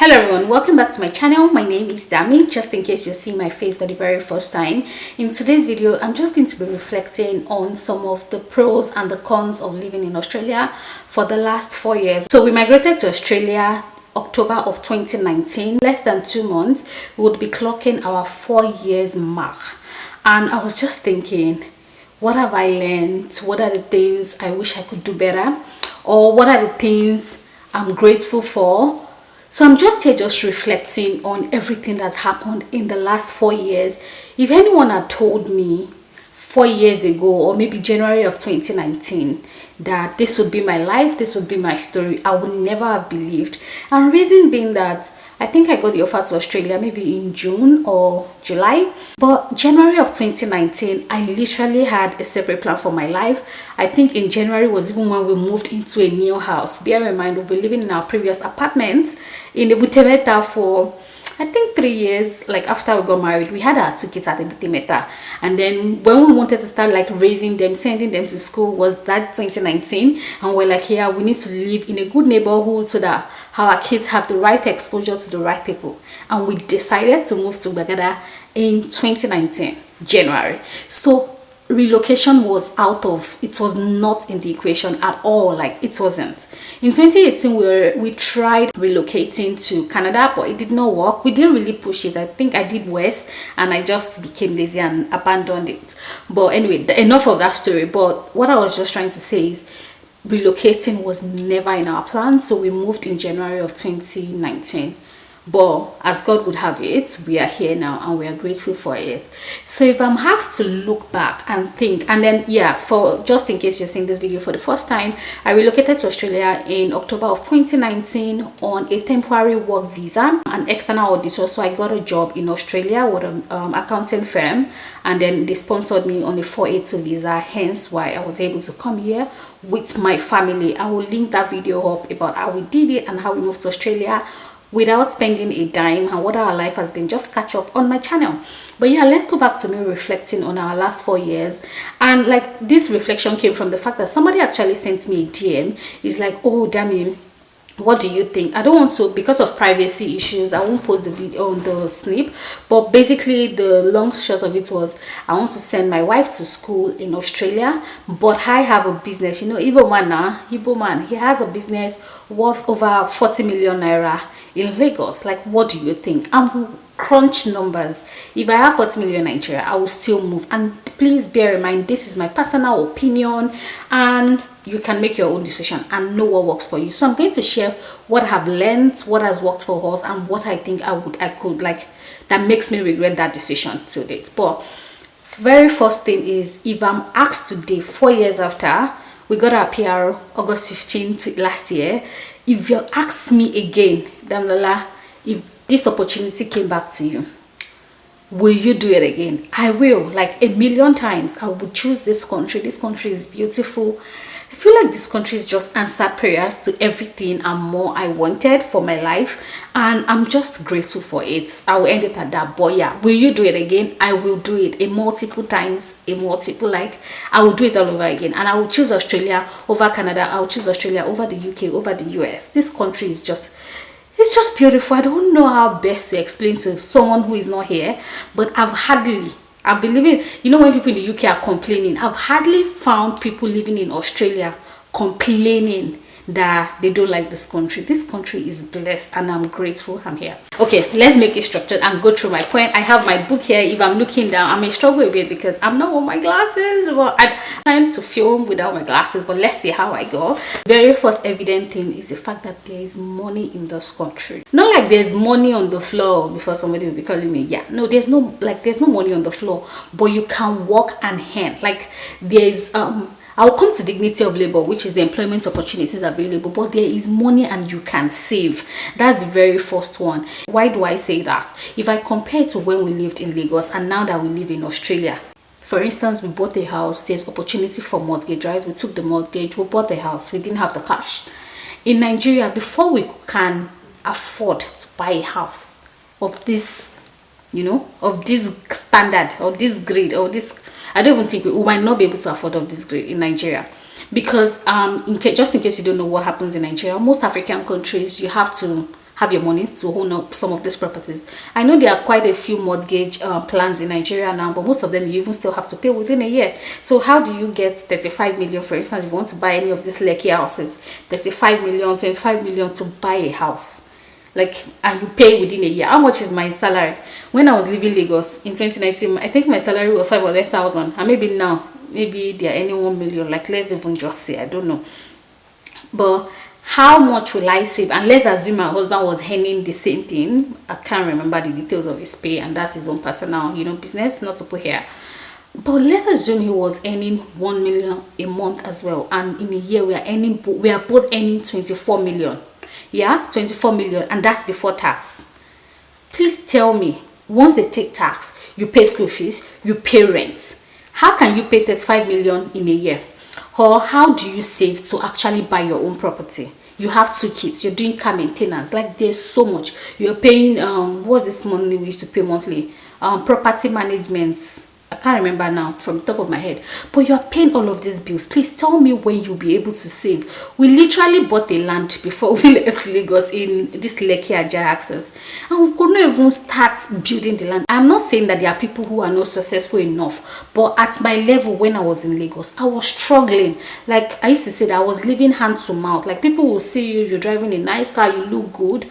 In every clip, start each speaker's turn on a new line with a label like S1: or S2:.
S1: Hello everyone, welcome back to my channel. My name is Dammie, just in case you're seeing my face for the very first time. In today's video, I'm just going to be reflecting on some of the pros and the cons of living in Australia for the last 4 years. So we migrated to Australia October of 2019. Less than 2 months, we would be clocking our 4 years mark. And I was just thinking, what have I learned? What are the things I wish I could do better? Or what are the things I'm grateful for? So I'm just here just reflecting on everything that's happened in the last 4 years. If anyone had told me 4 years ago, or maybe January of 2019, that this would be my life, this would be my story, I would never have believed. And reason being that I think I got the offer to Australia maybe in June or July. But January of 2019, I literally had a separate plan for my life. I think in January was even when we moved into a new house. Bear in mind, we've been living in our previous apartment in the Butemeta for I think 3 years. Like after we got married, we had our 2 kids at the Butemeta, and then when we wanted to start like raising them, sending them to school, was that 2019. And we're like, yeah, we need to live in a good neighborhood so that our kids have the right exposure to the right people. And we decided to move to Bagada in 2019 January. So relocation was it was not in the equation at all. Like, it wasn't. In 2018 we tried relocating to Canada, but it did not work. We didn't really push it. I think I did worse and I just became lazy and abandoned it. But anyway, enough of that story. But what I was just trying to say is relocating was never in our plan. So we moved in January of 2019. But as God would have it, we are here now and we are grateful for it. So if I'm asked to look back and think, and then for just in case you're seeing this video for the first time, I relocated to Australia in October of 2019 on a temporary work visa, an external auditor. So I got a job in Australia with an accounting firm, and then they sponsored me on a 482 visa, hence why I was able to come here with my family. I will link that video up about how we did it and how we moved to Australia without spending a dime, and what our life has been. Just catch up on my channel. But yeah, let's go back to me reflecting on our last 4 years. And like, this reflection came from the fact that somebody actually sent me a DM. It's like, oh Dammie, what do you think? I don't want to, because of privacy issues, I won't post the video on the snip, but basically the long short of it was, I want to send my wife to school in Australia, but I have a business, you know, Igbo man, he has a business worth over 40 million naira in Lagos. Like, what do you think? I'm crunch numbers. If I have 40 million Nigeria, I will still move. And please bear in mind, this is my personal opinion and you can make your own decision and know what works for you. So I'm going to share what I have learned, what has worked for us, and what I think I could like, that makes me regret that decision to date. But very first thing is, if I'm asked today, 4 years after we got our PR August 15th last year, if you ask me again, Damlala, if this opportunity came back to you, will you do it again? I will, like 1,000,000 times. I would choose this country. This country is beautiful. I feel like this country is just answered prayers to everything and more I wanted for my life, and I'm just grateful for it. I will end it at that. But yeah, will you do it again? I will do it multiple times, I will do it all over again. And I will choose Australia over Canada. I will choose Australia over the UK, over the US. This country is just, it's just beautiful. I don't know how best to explain to someone who is not here, but I've been living, you know, when people in the UK are complaining, I've hardly found people living in Australia complaining that they don't like this country. This country is blessed and I'm grateful I'm here. Okay, let's make it structured and go through my point. I have my book here. If I'm looking down, I may struggle a bit because I'm not with my glasses, but I'm trying to film without my glasses, but let's see how I go. Very first evident thing is the fact that there is money in this country. Not like there's money on the floor before somebody will be calling me. Yeah, no, there's no money on the floor, but you can walk and hand. Like, there's I'll come to dignity of labor, which is the employment opportunities available, but there is money and you can save. That's the very first one. Why do I say that? If I compare it to when we lived in Lagos and now that we live in Australia, for instance, we bought a house, there's opportunity for mortgage, right? We took the mortgage, we bought the house, we didn't have the cash. In Nigeria, before we can afford to buy a house of this, you know, of this standard, of this grade, or this, I don't even think we might not be able to afford of this grade in Nigeria. Because just in case you don't know what happens in Nigeria, most African countries, you have to have your money to own up some of these properties. I know there are quite a few mortgage plans in Nigeria now, but most of them you even still have to pay within a year. So how do you get 35 million, for instance, if you want to buy any of these Lekki houses, 35 million, 25 million to buy a house, like, and you pay within a year? How much is my salary? When I was living Lagos in 2019, I think my salary was 500,000, and maybe now, maybe they are earning 1 million, like, let's even just say, I don't know. But how much will I save? And let's assume my husband was earning the same thing. I can't remember the details of his pay, and that's his own personal, business, not to put here. But let's assume he was earning 1 million a month as well, and in a year we are both earning 24 million. Yeah, 24 million, and that's before tax. Please tell me, once they take tax, you pay school fees, you pay rent. How can you pay 35 million in a year? Or how do you save to actually buy your own property? You have 2 kids, you're doing car maintenance, like, there's so much. You're paying, what's this money we used to pay monthly? Property management. I can't remember now from the top of my head. But you're paying all of these bills. Please tell me when you'll be able to save. We literally bought a land before we left Lagos in this Lekki Ajah access, and we could not even start building the land. I'm not saying that there are people who are not successful enough, but at my level when I was in Lagos, I was struggling. Like, I used to say that I was living hand to mouth. Like, people will see you, you're driving a nice car, you look good,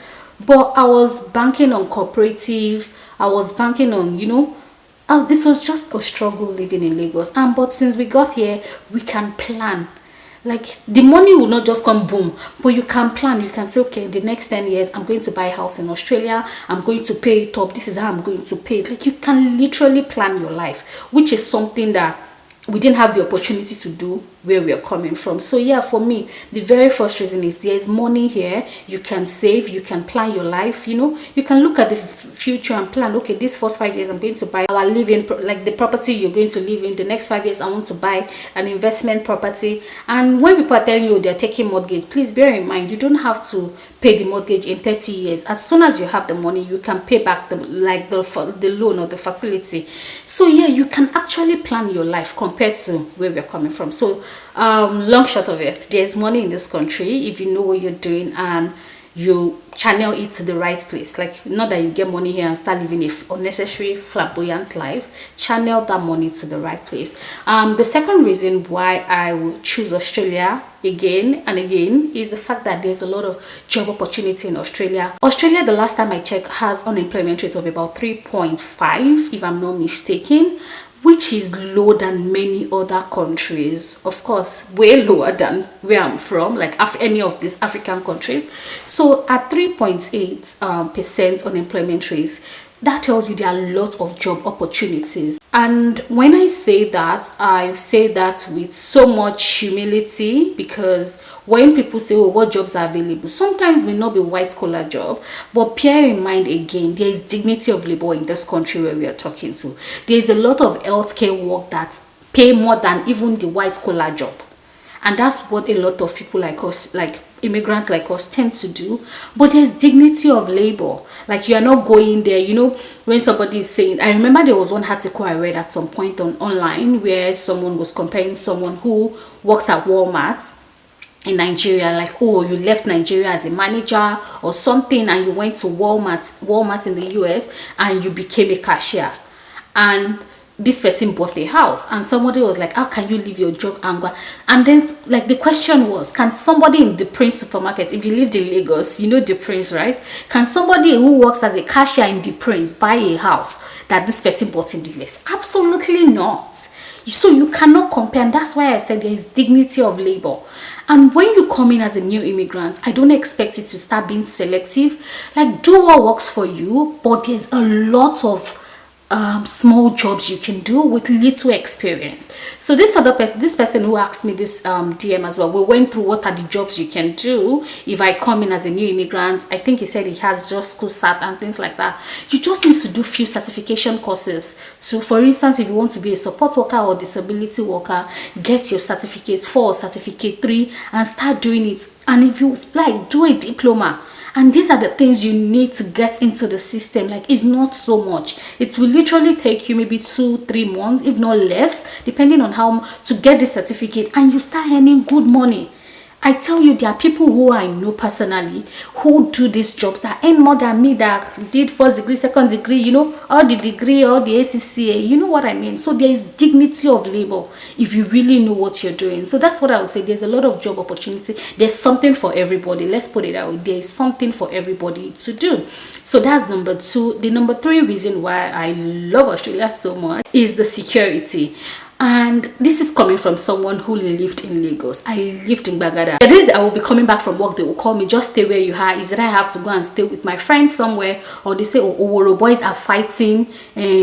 S1: but I was banking on cooperative. I was banking on, this was just a struggle living in Lagos. But since we got here, we can plan. Like, the money will not just come boom, but you can plan. You can say, okay, in the next 10 years, I'm going to buy a house in Australia. I'm going to pay it up. This is how I'm going to pay it. Like, you can literally plan your life, which is something that we didn't have the opportunity to do where we are coming from. So yeah, for me, the very first reason is there's money here. You can save, you can plan your life. You can look at the future and plan, okay, these first 5 years I'm going to buy our living, like the property you're going to live in. The next 5 years I want to buy an investment property. And when people are telling you they're taking mortgage, please bear in mind, you don't have to pay the mortgage in 30 years. As soon as you have the money, you can pay back the loan or the facility. So yeah, you can actually plan your life compared to where we're coming from. So long short of it, there's money in this country if you know what you're doing and you channel it to the right place. Like, not that you get money here and start living a unnecessary flamboyant life. Channel that money to the right place. The second reason why I would choose Australia again and again is the fact that there's a lot of job opportunity in Australia. Australia, the last time I checked, has unemployment rate of about 3.5 if I'm not mistaken, which is lower than many other countries. Of course, way lower than where I'm from, like any of these African countries. So at 3.8% unemployment rate, that tells you there are a lot of job opportunities. And when I say that with so much humility, because when people say, oh, what jobs are available, sometimes may not be white collar job, but bear in mind again, there is dignity of labor in this country where we are talking to. There is a lot of healthcare work that pay more than even the white collar job. And that's what a lot of people like us, like immigrants like us, tend to do. But there's dignity of labor. Like, you are not going there, when somebody is saying, I remember there was one article I read at some point online where someone was comparing someone who works at Walmart in Nigeria, like, oh, you left Nigeria as a manager or something and you went to Walmart in the US and you became a cashier. And this person bought a house, and somebody was like, how can you leave your job and go? And then, like, the question was, can somebody in the Prince supermarket, if you lived in Lagos, you know the Prince, right? Can somebody who works as a cashier in the Prince buy a house that this person bought in the US? Absolutely not. So you cannot compare, and that's why I said there is dignity of labor. And when you come in as a new immigrant, I don't expect you to start being selective. Like, do what works for you, but there's a lot of small jobs you can do with little experience. So this person who asked me this DM as well, we went through what are the jobs you can do if I come in as a new immigrant. I think he said he has just school cert and things like that. You just need to do few certification courses. So for instance, if you want to be a support worker or disability worker, get your certificate 4 or certificate 3 and start doing it. And if you like, do a diploma. And these are the things you need to get into the system. Like, it's not so much. It will literally take you maybe 2-3 months, if not less, depending on how to get the certificate, and you start earning good money. I tell you, there are people who I know personally who do these jobs that earn more than me, that did first degree, second degree, you know, all the degree, all the ACCA, you know what I mean? So there is dignity of labor if you really know what you're doing. So that's what I would say. There's a lot of job opportunity. There's something for everybody. Let's put it out. There is something for everybody to do. So that's number 2. The number 3 reason why I love Australia so much is the security. And this is coming from someone who lived in Lagos. I lived in Bagada. The days I will be coming back from work, they will call me, just stay where you are. Is that I have to go and stay with my friends somewhere? Or they say, oh, Oworo boys are fighting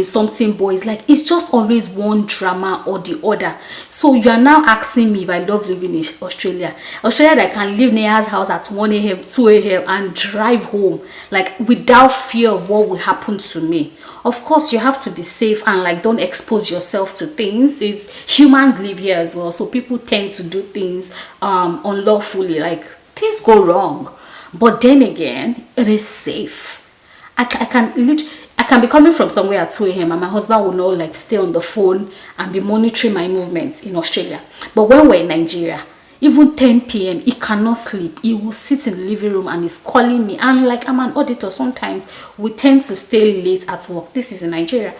S1: something boys. Like, it's just always one drama or the other. So you are now asking me if I love living in Australia. Australia that I can live near his house at 1 a.m., 2 a.m. and drive home, like, without fear of what will happen to me. Of course, you have to be safe and like don't expose yourself to things. It's humans live here as well, so people tend to do things unlawfully, like things go wrong. But then again, it is safe. I can be coming from somewhere at 2 a.m. and my husband will not like stay on the phone and be monitoring my movements in Australia. But when we're in Nigeria, even 10 p.m. he cannot sleep. He will sit in the living room and is calling me. And like, I'm an auditor, sometimes we tend to stay late at work. This is in Nigeria.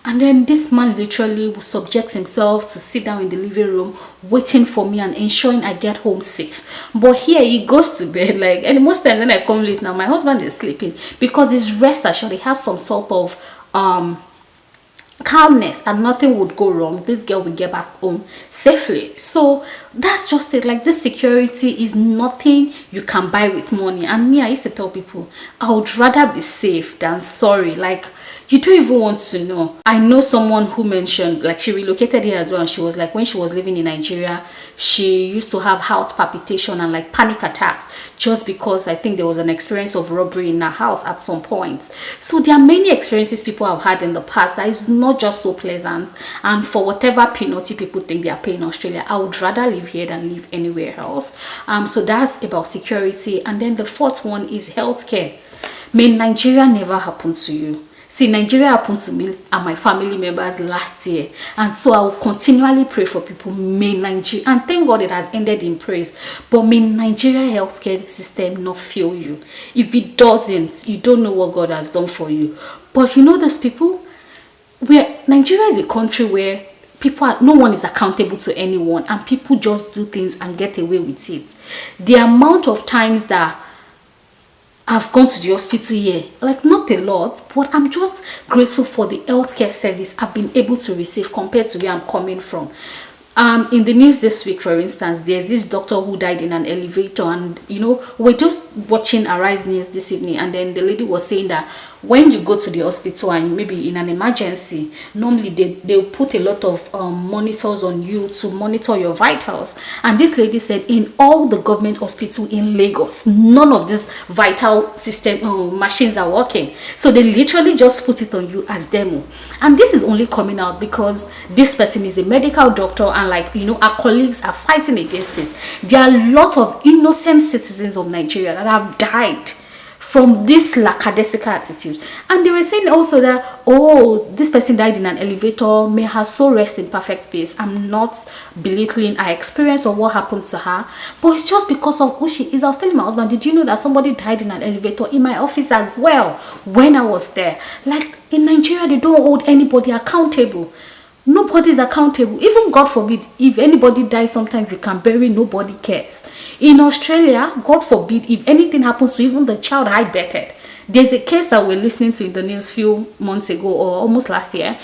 S1: And then this man literally will subject himself to sit down in the living room waiting for me and ensuring I get home safe. But here he goes to bed, like, and most times when I come late now, my husband is sleeping because he's rest assured. He has some sort of calmness and nothing would go wrong. This girl will get back home safely. So that's just it. Like, this security is nothing you can buy with money. And me, I used to tell people, I would rather be safe than sorry. Like, you don't even want to know. I know someone who mentioned, like, she relocated here as well, and she was like, when she was living in Nigeria, she used to have heart palpitation and like panic attacks just because I think there was an experience of robbery in her house at some point. So there are many experiences people have had in the past that is not just so pleasant. And for whatever penalty people think they are paying in Australia, I would rather live here than live anywhere else. So that's about security. And then the 4th one is healthcare. May Nigeria never happen to you. See, Nigeria happened to me and my family members last year, and so I will continually pray for people. May Nigeria, and thank God it has ended in praise, but may Nigeria healthcare system not fail you. If it doesn't, you don't know what God has done for you. But you know those people, where Nigeria is a country where no one is accountable to anyone, and people just do things and get away with it. The amount of times that I've gone to the hospital here, like, not a lot, but I'm just grateful for the healthcare service I've been able to receive compared to where I'm coming from. In the news this week, for instance, there's this doctor who died in an elevator, and you know, we're just watching Arise News this evening, and then the lady was saying that when you go to the hospital and maybe in an emergency, normally they'll put a lot of monitors on you to monitor your vitals. And this lady said in all the government hospitals in Lagos, none of these vital system machines are working. So they literally just put it on you as demo. And this is only coming out because this person is a medical doctor, and like, you know, our colleagues are fighting against this. There are lots of innocent citizens of Nigeria that have died from this lackadaisical attitude. And they were saying also that, oh, this person died in an elevator, may her soul rest in perfect peace. I'm not belittling her experience or what happened to her, but it's just because of who she is. I was telling my husband, did you know that somebody died in an elevator in my office as well when I was there? Like, in Nigeria, they don't hold anybody accountable. Nobody is accountable. Even, God forbid, if anybody dies, sometimes you can bury, nobody cares. In Australia, God forbid, if anything happens to even the child I betted, there's a case that we're listening to in the news few months ago or almost last year,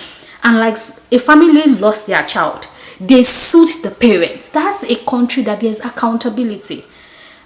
S1: and like a family lost their child. They sued the parents. That's a country that there's accountability.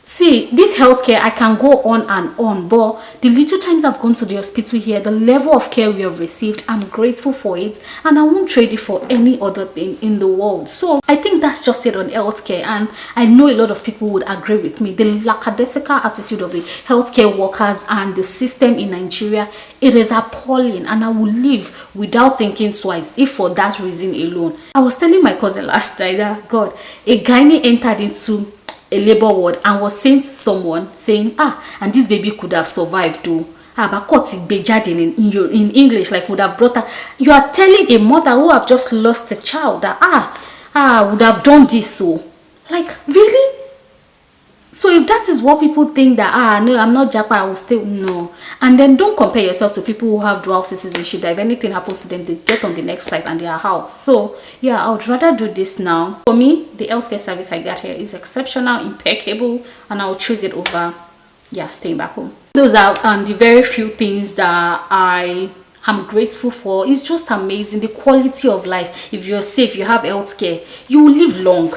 S1: See, this healthcare, I can go on and on, but the little times I've gone to the hospital here, the level of care we have received, I'm grateful for it, and I won't trade it for any other thing in the world. So I think that's just it on healthcare, and I know a lot of people would agree with me. The lackadaisical attitude of the healthcare workers and the system in Nigeria, it is appalling, and I will live without thinking twice if for that reason alone. I was telling my cousin last night that, God, a gynae entered into a labor ward and was saying to someone, saying, and this baby could have survived too. But in English, like, would have brought her. You are telling a mother who have just lost a child that would have done this. So, like, really? So if that is what people think, that no, I'm not Japa, I will stay, no. And then don't compare yourself to people who have dual citizenship, that if anything happens to them, they get on the next flight and they are out. So yeah, I would rather do this now. For me, the healthcare service I got here is exceptional, impeccable, and I will choose it over, yeah, staying back home. Those are the very few things that I'm grateful for. It's just amazing, the quality of life. If you're safe, you have healthcare, you will live long.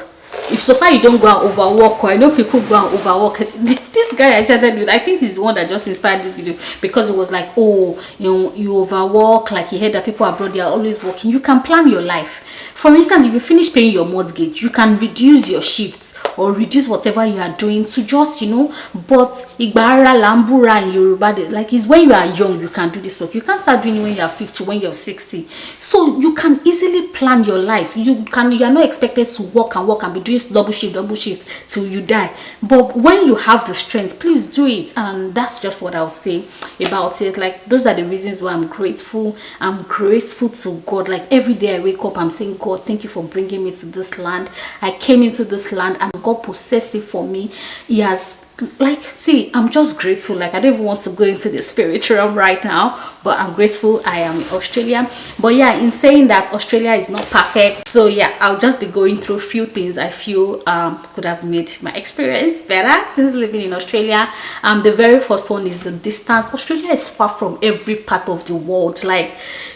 S1: If so far you don't go and overwork, or I know people go and overwork. This guy I chatted with, I think he's the one that just inspired this video, because it was like, oh, you overwork, like he heard that people abroad, they are always working. You can plan your life. For instance, if you finish paying your mortgage, you can reduce your shifts or reduce whatever you are doing to just, but igbara lambura in Yoruba, like, is when you are young you can do this work. You can't start doing it when you are 50, when you're 60. So you can easily plan your life. You are not expected to work and be doing double shift till you die. But when you have the strength, please do it. And that's just what I'll say about it. Like, those are the reasons why I'm grateful. I'm grateful to God. Like, every day I wake up, I'm saying, God, thank you for bringing me to this land. I came into this land and God possessed it for me. He has, like, see, I'm just grateful. Like, I don't even want to go into the spiritual realm right now, but I'm grateful I am in Australia. But yeah, in saying that, Australia is not perfect. So yeah, I'll just be going through a few things I feel could have made my experience better since living in Australia. The very first one is the distance. Australia is far from every part of the world. Like,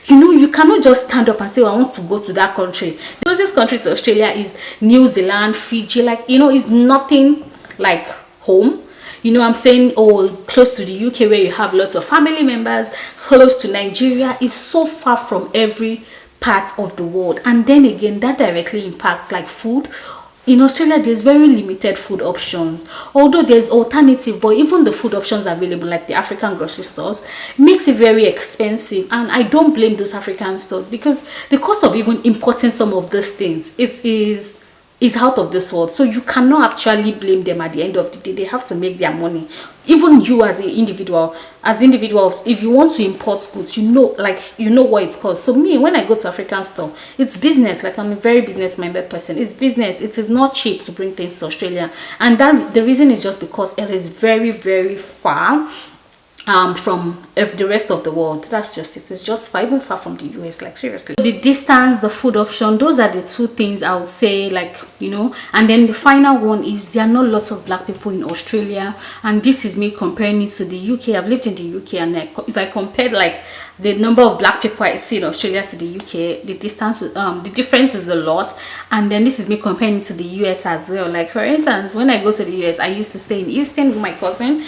S1: you cannot just stand up and say, oh, I want to go to that country. The closest country to Australia is New Zealand, Fiji. Like, it's nothing like home. I'm saying, oh, close to the UK where you have lots of family members, close to Nigeria. Is so far from every part of the world. And then again, that directly impacts like food. In Australia, there's very limited food options, although there's alternative, but even the food options available, like the African grocery stores, makes it very expensive. And I don't blame those African stores, because the cost of even importing some of these things, it is out of this world. So you cannot actually blame them. At the end of the day, they have to make their money. Even you as an individuals, if you want to import goods, you know what it costs. So me, when I go to African store, it's business. Like, I'm a very business-minded person. It's business. It is not cheap to bring things to Australia, and that the reason is just because it is very, very far from the rest of the world. That's just it. It's just even far from the US. Like, seriously, the distance, the food option, those are the two things I would say. Like, and then the final one is there are not lots of black people in Australia, and this is me comparing it to the UK. I've lived in the UK, and if I compared like the number of black people I see in Australia to the UK, the difference is a lot. And then this is me comparing it to the US as well. Like, for instance, when I go to the US, I used to stay in Houston with my cousin,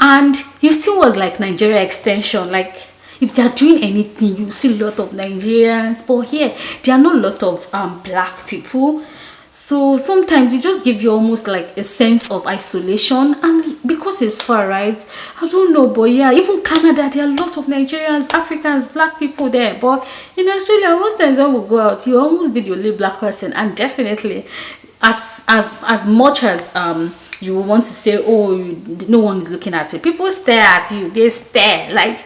S1: and Houston was like Nigeria extension. Like, if they are doing anything, you see a lot of Nigerians, but here there are not a lot of black people. So sometimes it just gives you almost like a sense of isolation, and because it's far, right? I don't know, but yeah, even Canada, there are a lot of Nigerians, Africans, black people there. But in Australia, most times when we go out, you almost be the only black person, and definitely, as much as you will want to say, oh, no one is looking at you, people stare at you. They stare like,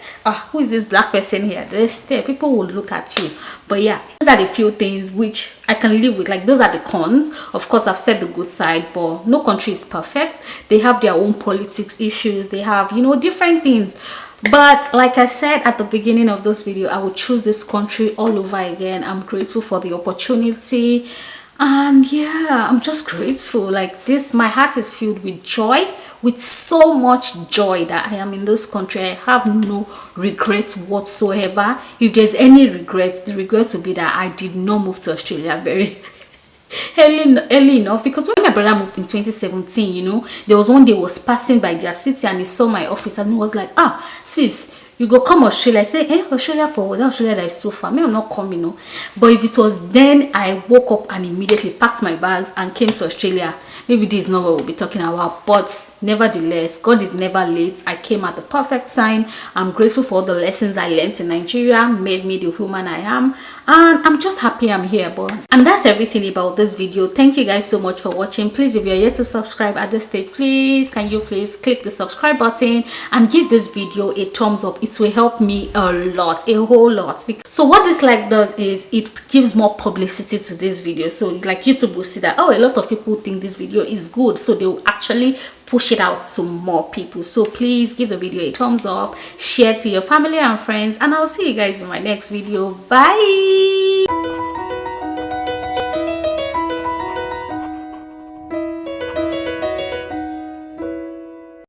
S1: who is this black person here? They stare. People will look at you. But yeah, those are the few things which I can live with. Like, those are the cons. Of course, I've said the good side, but no country is perfect. They have their own politics issues. They have, different things. But like I said at the beginning of this video, I would choose this country all over again. I'm grateful for the opportunity. And yeah, I'm just grateful. Like, this, my heart is filled with joy, with so much joy that I am in this country. I have no regrets whatsoever. If there's any regrets, the regrets will be that I did not move to Australia very early enough. Because when my brother moved in 2017, there was one day he was passing by their city and he saw my office and he was like, sis, you go come Australia. I say, Australia for what? Australia that is so far. Me, I'm not coming, But if it was then, I woke up and immediately packed my bags and came to Australia. Maybe this is not what we'll be talking about, but nevertheless, God is never late. I came at the perfect time. I'm grateful for all the lessons I learned in Nigeria, made me the woman I am, and I'm just happy I'm here. And that's everything about this video. Thank you guys so much for watching. Please, if you're yet to subscribe at this stage, can you please click the subscribe button and give this video a thumbs up. It will help me a lot, a whole lot. So what this like does is it gives more publicity to this video. So like YouTube will see that, a lot of people think this video is good, so they will actually push it out to more people. So please give the video a thumbs up, share to your family and friends, and I'll see you guys in my next video. Bye.